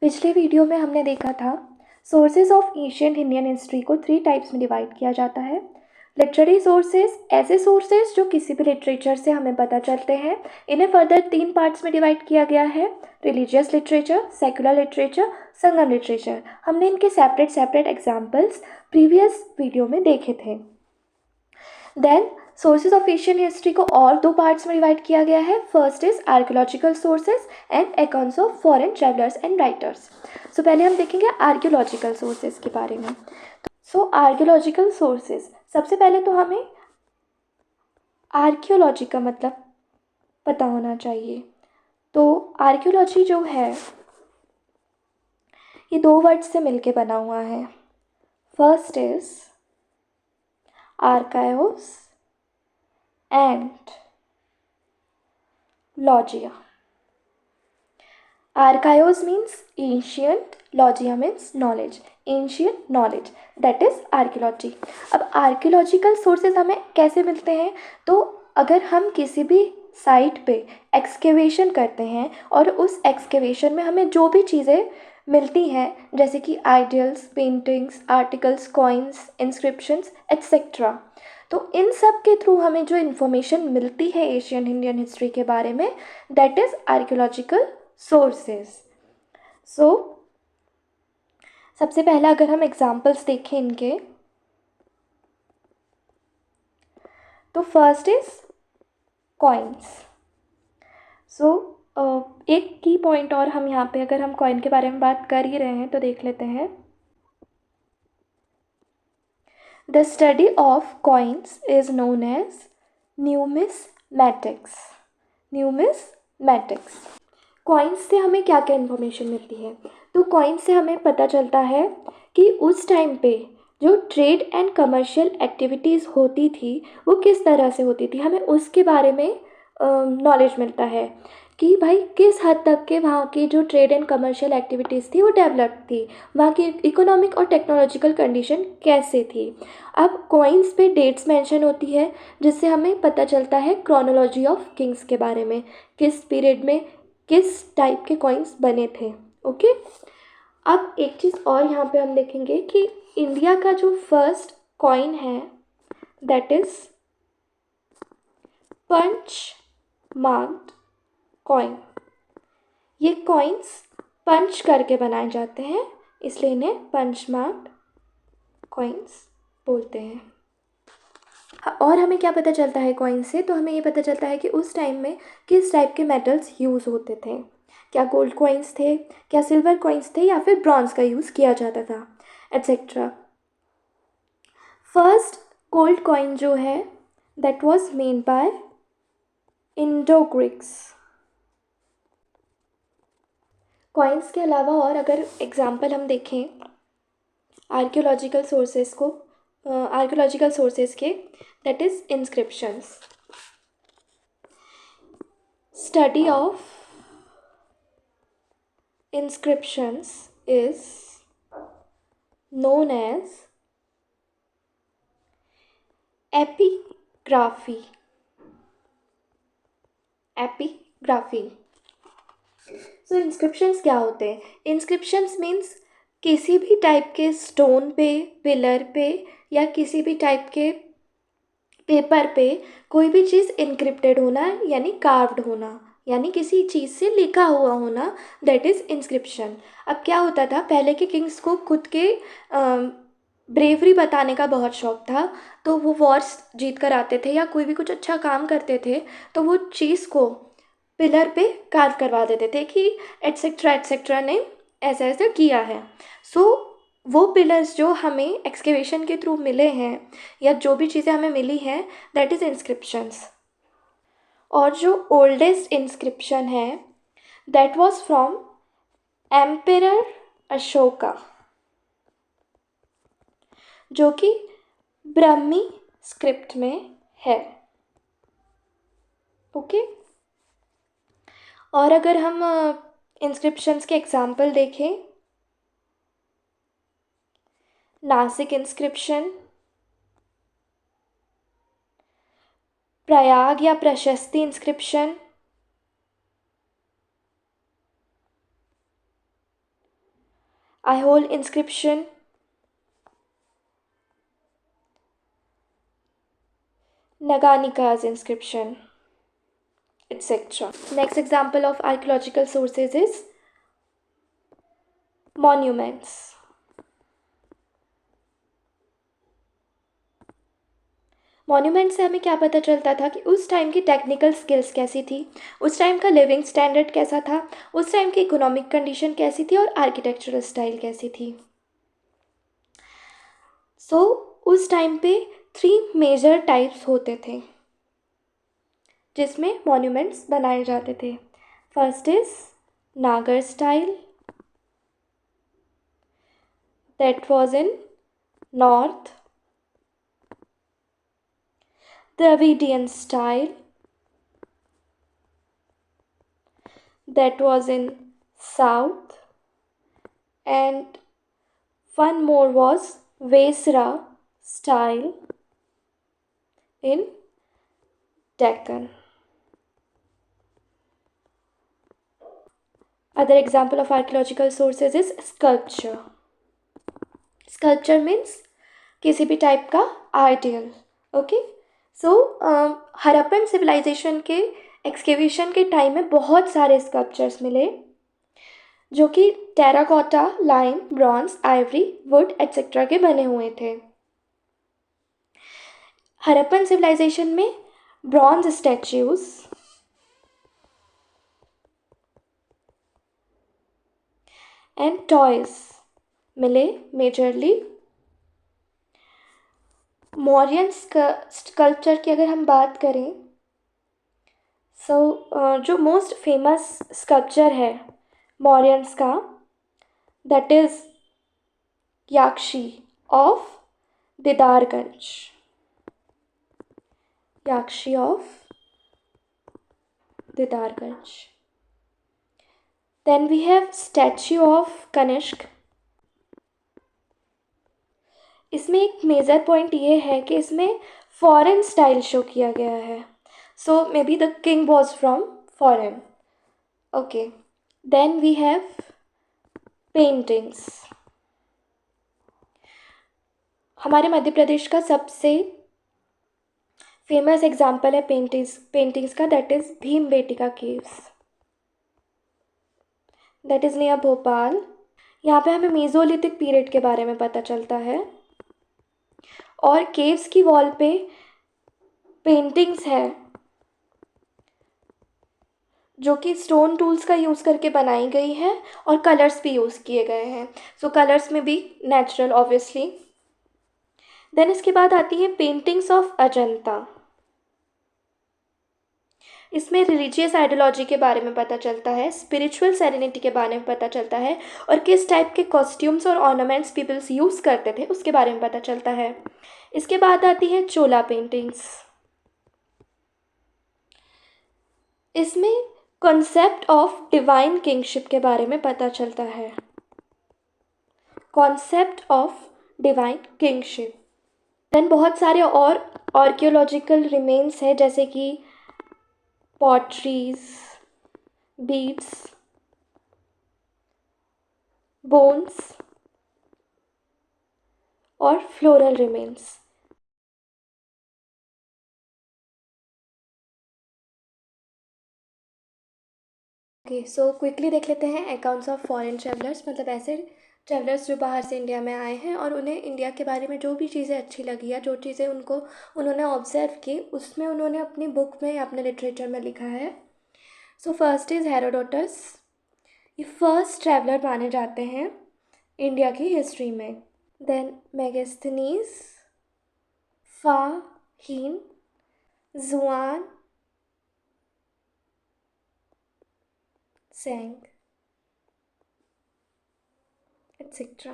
पिछले वीडियो में हमने देखा था sources of ancient Indian history को 3 टाइप्स में डिवाइड किया जाता है। लिटरेरी सोर्सेज, ऐसे सोर्सेज जो किसी भी लिटरेचर से हमें पता चलते हैं, इन्हें फर्दर 3 पार्ट्स में डिवाइड किया गया है। Religious literature, secular literature, Sangam literature. हमने इनके सेपरेट एग्जाम्पल्स प्रीवियस वीडियो में देखे थे। Then sources of Asian history को और 2 पार्ट्स में डिवाइड किया गया है। First is archaeological sources and accounts of foreign travellers and writers. So पहले हम देखेंगे आर्कियोलॉजिकल सोर्सेज के बारे में। सो आर्कियोलॉजिकल सोर्सेज, सबसे पहले तो हमें आर्कियोलॉजी का मतलब पता होना चाहिए। तो आर्कियोलॉजी जो है ये 2 वर्ड से मिलके बना हुआ है। First is archives and logia. Archives means ancient, logia means knowledge, ancient knowledge, that is archaeology. अब archaeological sources हमें कैसे मिलते हैं? तो अगर हम किसी भी साइट पे एक्सकेवेशन करते हैं और उस एक्सकेवेशन में हमें जो भी चीज़ें मिलती हैं, जैसे कि ideals, paintings, articles, coins, inscriptions etcetera, तो इन सब के थ्रू हमें जो इन्फॉर्मेशन मिलती है एशियन इंडियन हिस्ट्री के बारे में, दैट इज़ आर्कियोलॉजिकल सोर्सेज। सो सबसे पहला अगर हम एग्जाम्पल्स देखें इनके, तो फर्स्ट इज कॉइन्स। सो एक की पॉइंट और हम यहाँ पे, अगर हम कॉइन के बारे में बात कर ही रहे हैं तो देख लेते हैं। The study of coins is known as numismatics. Numismatics. Coins से हमें क्या क्या इन्फॉर्मेशन मिलती है? तो कॉइन्स से हमें पता चलता है कि उस टाइम पे जो ट्रेड एंड कमर्शियल एक्टिविटीज़ होती थी वो किस तरह से होती थी, हमें उसके बारे में नॉलेज मिलता है कि भाई किस हद तक के वहाँ की जो ट्रेड एंड कमर्शियल एक्टिविटीज़ थी वो डेवलप थी, वहाँ की इकोनॉमिक और टेक्नोलॉजिकल कंडीशन कैसे थी। अब कॉइन्स पे डेट्स मेंशन होती है जिससे हमें पता चलता है क्रोनोलॉजी ऑफ किंग्स के बारे में, किस पीरियड में किस टाइप के कॉइन्स बने थे। ओके, अब एक चीज़ और यहाँ पे हम देखेंगे कि इंडिया का जो फर्स्ट कॉइन है that is punch marked coin. ये कॉइन्स पंच करके बनाए जाते हैं, इसलिए इन्हें पंच मार्क्ड कॉइन्स बोलते हैं। और हमें क्या पता चलता है कॉइन से? तो हमें ये पता चलता है कि उस टाइम में किस टाइप के मेटल्स यूज़ होते थे। क्या गोल्ड कॉइन्स थे, क्या सिल्वर कॉइन्स थे, या फिर ब्रॉन्ज का यूज़ किया जाता था, एट्सेट्रा। फर्स्ट गोल्ड कॉइन जो है that was made by Indo Greeks. Coins के अलावा और अगर एग्जाम्पल हम देखें आर्कियोलॉजिकल सोर्सेज को, आर्कियोलॉजिकल सोर्सेज के, that is inscriptions. Study of inscriptions is known as epigraphy. Epigraphy. So inscriptions क्या होते हैं? Inscriptions means किसी भी टाइप के स्टोन पे, पिलर पे, या किसी भी टाइप के पेपर पे कोई भी चीज़ इनक्रिप्टेड होना, यानी कार्व्ड होना, यानी किसी चीज़ से लिखा हुआ होना, दैट इज़ इंस्क्रिप्शन। अब क्या होता था, पहले के किंग्स को खुद के ब्रेवरी बताने का बहुत शौक था, तो वो वॉर्स जीत कर आते थे या कोई भी कुछ अच्छा काम करते थे तो वो चीज़ को पिलर पे कार्व करवा देते थे कि एट्सेट्रा ने ऐसा ऐसा किया है। सो वो पिलर्स जो हमें एक्सकेवेशन के थ्रू मिले हैं या जो भी चीज़ें हमें मिली हैं, दैट इज़ इंस्क्रिप्शंस। और जो ओल्डेस्ट इंस्क्रिप्शन है that was from emperor Ashoka, जो कि ब्राह्मी स्क्रिप्ट में है। ओके, और अगर हम इंस्क्रिप्शंस के एग्जाम्पल देखें, नासिक इंस्क्रिप्शन, प्रयाग या प्रशस्ति inscription, Aihole inscription, Naganika's inscription, etc. Next example of archaeological sources is monuments. Monument से हमें क्या पता चलता था कि उस टाइम की टेक्निकल स्किल्स कैसी थी, उस टाइम का लिविंग स्टैंडर्ड कैसा था, उस टाइम की इकोनॉमिक कंडीशन कैसी थी और आर्किटेक्चरल स्टाइल कैसी थी. उस टाइम पे 3 मेजर टाइप्स होते थे जिसमें मॉन्यूमेंट्स बनाए जाते थे. फर्स्ट इज नागर style, that was in north. Dravidian style, that was in south, and one more was Vesra style in Deccan. Other example of archaeological sources is sculpture. Sculpture means किसी भी type का ideal. Okay, सो Harappan civilisation के excavation के time में बहुत सारे sculptures मिले जो कि terracotta, lime, bronze, Ivory, would etcetera के बने हुए थे. हड़प्पन सिविलाइजेशन में ब्रॉन्ज स्टैच्यूज, एंड टॉयज मिले मेजरली. मौर्यन स्कल्पचर की अगर हम बात करें, जो मोस्ट फेमस स्कल्पचर है मौर्यंस का, that is Yakshi of Didarganj. Yakshi of Didarganj. Then we have statue of Kanishka. इसमें एक मेजर पॉइंट ये है कि इसमें फॉरेन स्टाइल शो किया गया है. So maybe the king was from foreign. Okay, then we have paintings. हमारे मध्य प्रदेश का सबसे फेमस एग्जाम्पल है पेंटिंग्स का, that is Bhimbetka caves, that is near Bhopal. यहाँ पे हमें मेसोलिथिक पीरियड के बारे में पता चलता है. और केव्स की वॉल पे पेंटिंग्स है जो कि स्टोन टूल्स का यूज़ करके बनाई गई है और कलर्स भी यूज़ किए गए हैं. सो कलर्स में भी नेचुरल ऑब्वियसली. देन इसके बाद आती है पेंटिंग्स ऑफ अजंता. इसमें रिलीजियस आइडियोलॉजी के बारे में पता चलता है, स्पिरिचुअल सेरेनिटी के बारे में पता चलता है, और किस टाइप के कॉस्ट्यूम्स और ऑर्नामेंट्स पीपल्स यूज़ करते थे उसके बारे में पता चलता है. इसके बाद आती है चोला पेंटिंग्स. इसमें कॉन्सेप्ट ऑफ डिवाइन किंगशिप के बारे में पता चलता है. Concept of divine kingship. Then बहुत सारे और आर्कियोलॉजिकल रिमेन्स है जैसे कि पॉटरीज, बीड्स, बोन्स और floral remains. Okay, so quickly देख लेते हैं अकाउंट्स ऑफ फॉरेन ट्रैवलर्स, मतलब ऐसे ट्रैवलर्स जो बाहर से इंडिया में आए हैं और उन्हें इंडिया के बारे में जो भी चीज़ें अच्छी लगी या जो चीज़ें उन्होंने ऑब्जर्व की, उसमें उन्होंने अपनी बुक में या अपने लिटरेचर में लिखा है. So first is Herodotus. ये फर्स्ट ट्रैवलर माने जाते हैं इंडिया की हिस्ट्री में. देन मेगास्थनीज, फाहीन, जुआन, सेंग, etc.